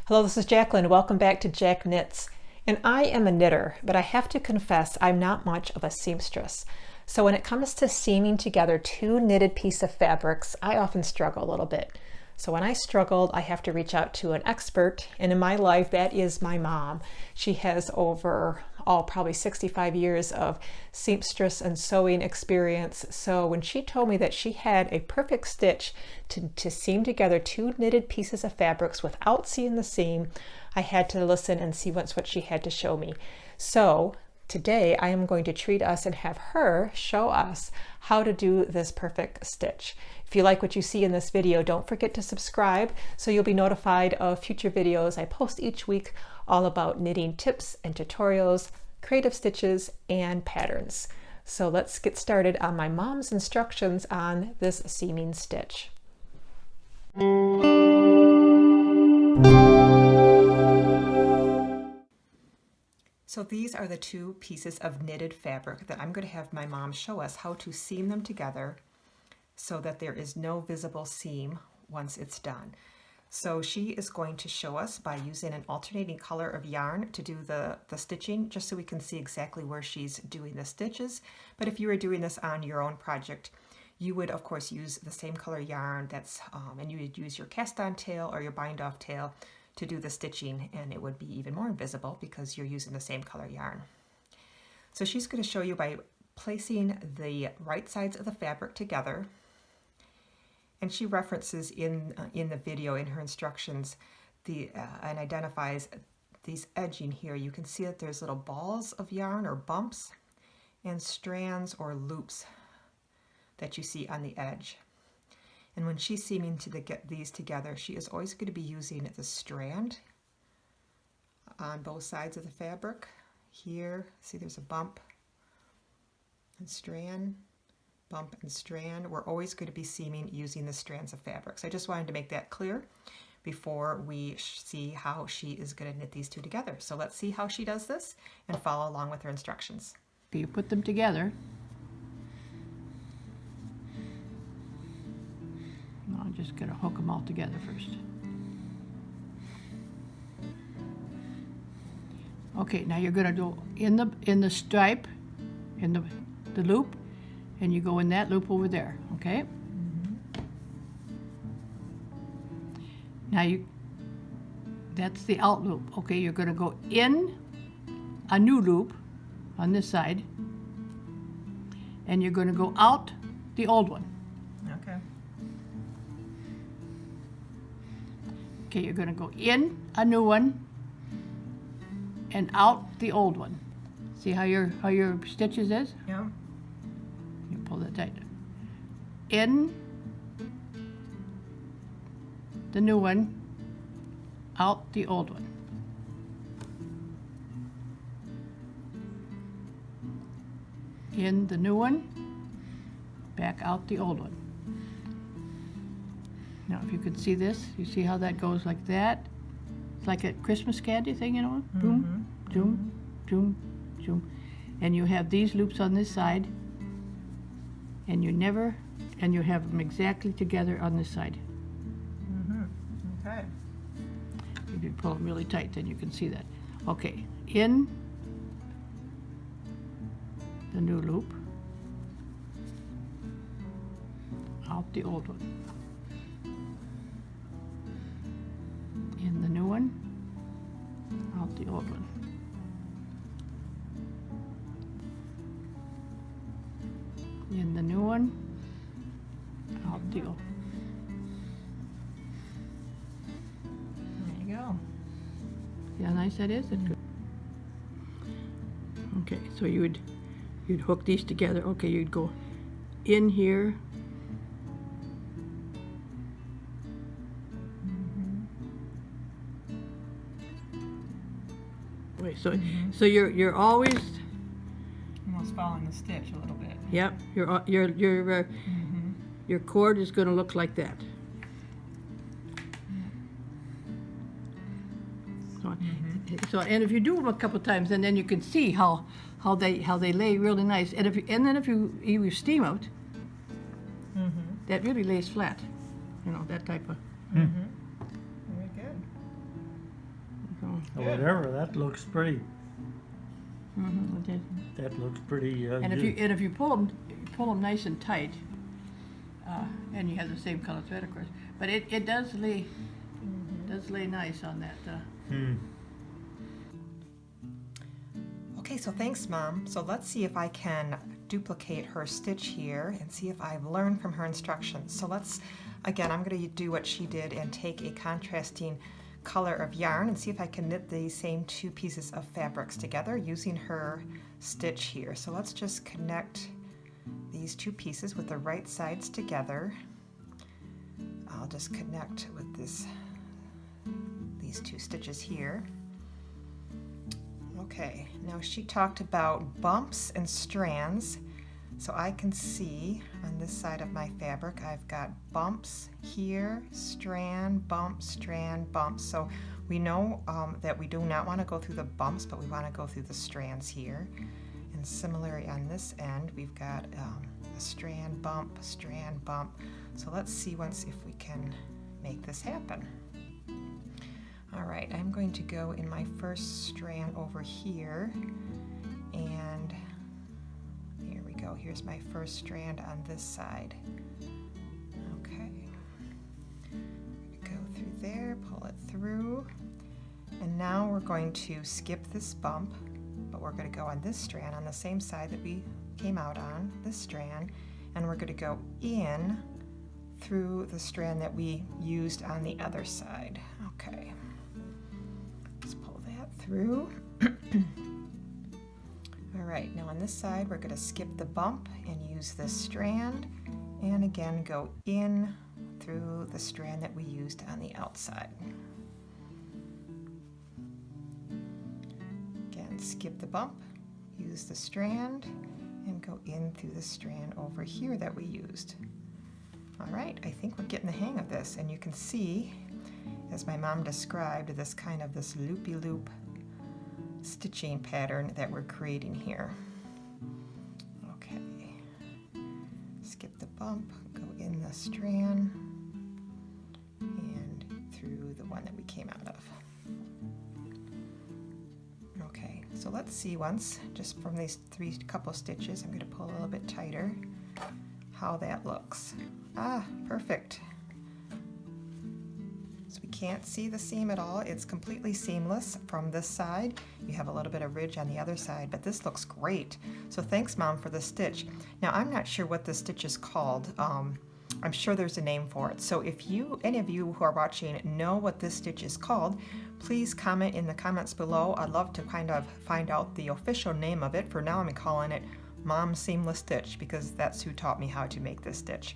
Hello, this is Jacqueline. Welcome back to Jack Knits. And I am a knitter, but I have to confess I'm not much of a seamstress. So when it comes to seaming together two knitted pieces of fabrics, I often struggle a little bit. So when I struggled, I have to reach out to an expert, and in my life, that is my mom. She has over, probably 65 years of seamstress and sewing experience. So when she told me that she had a perfect stitch to seam together two knitted pieces of fabrics without seeing the seam, I had to listen and see what she had to show me. So today I am going to treat us and have her show us how to do this perfect stitch. If you like what you see in this video, don't forget to subscribe so you'll be notified of future videos I post each week all about knitting tips and tutorials, creative stitches, and patterns. So let's get started on my mom's instructions on this seaming stitch. So these are the two pieces of knitted fabric that I'm going to have my mom show us how to seam them together so that there is no visible seam once it's done. So she is going to show us by using an alternating color of yarn to do the stitching, just so we can see exactly where she's doing the stitches. But if you were doing this on your own project, you would of course use the same color yarn and you would use your cast on tail or your bind off tail to do the stitching, and it would be even more invisible because you're using the same color yarn. So she's going to show you by placing the right sides of the fabric together, and she references in the video, in her instructions, and identifies these edging here. You can see that there's little balls of yarn or bumps and strands or loops that you see on the edge. And when she's seaming to get these together, she is always going to be using the strand on both sides of the fabric. Here, see there's a bump and strand, bump and strand. We're always going to be seaming using the strands of fabric. So I just wanted to make that clear before we see how she is going to knit these two together. So let's see how she does this and follow along with her instructions. You put them together. I'm just going to hook them all together first. Okay, now you're going to go in the stripe, in the loop, and you go in that loop over there, okay? Now that's the out loop. Okay, you're going to go in a new loop on this side, and you're going to go out the old one. Okay. Okay, you're going to go in a new one and out the old one. See how your stitches is? Yeah. You pull that tight. In the new one, out the old one. In the new one, back out the old one. Now if you could see this, you see how that goes like that? It's like a Christmas candy thing, you know? Boom, zoom, zoom, zoom. And you have these loops on this side, and you have them exactly together on this side. Okay. If you pull them really tight, then you can see that. Okay, in the new loop, out the old one. In the new one, out the old one. In the new one, out the old. There you go. See how nice that is? It's good. Okay, so you'd hook these together. Okay, you'd go in here. Wait, so you're always Almost following the stitch a little bit. yep. Your cord is going to look like that. So and if you do them a couple times, and then you can see how they lay really nice. And then if you steam out, that really lays flat. You know, that type of. Very good. Good. Whatever, that looks pretty. Okay. That looks pretty And good. if you pull them nice and tight, and you have the same color thread, of course, but it does lay nice on that. Okay, so thanks, Mom. So let's see if I can duplicate her stitch here and see if I've learned from her instructions. So again, I'm going to do what she did and take a contrasting color of yarn and see if I can knit the same two pieces of fabrics together using her stitch here. So let's just connect these two pieces with the right sides together. I'll just connect with these two stitches here. Okay, now she talked about bumps and strands. So I can see on this side of my fabric, I've got bumps here, strand, bump, strand, bumps. So we know that we do not want to go through the bumps, but we want to go through the strands here. And similarly on this end, we've got a strand, bump, strand, bump. So let's see if we can make this happen. All right, I'm going to go in my first strand over here, and here we go. Here's my first strand on this side. Okay, go through there, pull it through, and now we're going to skip this bump, but we're going to go on this strand on the same side that we came out on, this strand, and we're going to go in through the strand that we used on the other side. Okay. Through. All right, now on this side we're going to skip the bump and use this strand, and again go in through the strand that we used on the outside. Again, skip the bump, use the strand, and go in through the strand over here that we used. All right, I think we're getting the hang of this, and you can see, as my mom described, this loopy-loop stitching pattern that we're creating here. Okay, skip the bump, go in the strand, and through the one that we came out of. Okay, so let's see just from these couple stitches, I'm going to pull a little bit tighter, how that looks. Ah, perfect. So we can't see the seam at all. It's completely seamless from this side. You have a little bit of ridge on the other side, but this looks great. So thanks, Mom, for the stitch. Now, I'm not sure what this stitch is called. I'm sure there's a name for it. So if any of you who are watching know what this stitch is called, please comment in the comments below. I'd love to kind of find out the official name of it. For now, I'm calling it Mom's Seamless Stitch because that's who taught me how to make this stitch.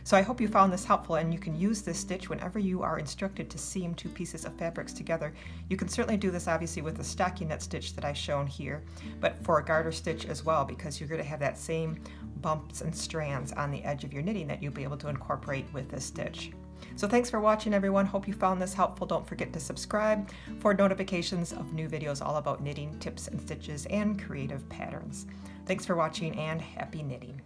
So I hope you found this helpful, and you can use this stitch whenever you are instructed to seam two pieces of fabrics together. You can certainly do this obviously with the stockinette stitch that I've shown here, but for a garter stitch as well, because you're going to have that same bumps and strands on the edge of your knitting that you'll be able to incorporate with this stitch. So thanks for watching, everyone. Hope you found this helpful. Don't forget to subscribe for notifications of new videos all about knitting tips and stitches and creative patterns. Thanks for watching, and happy knitting.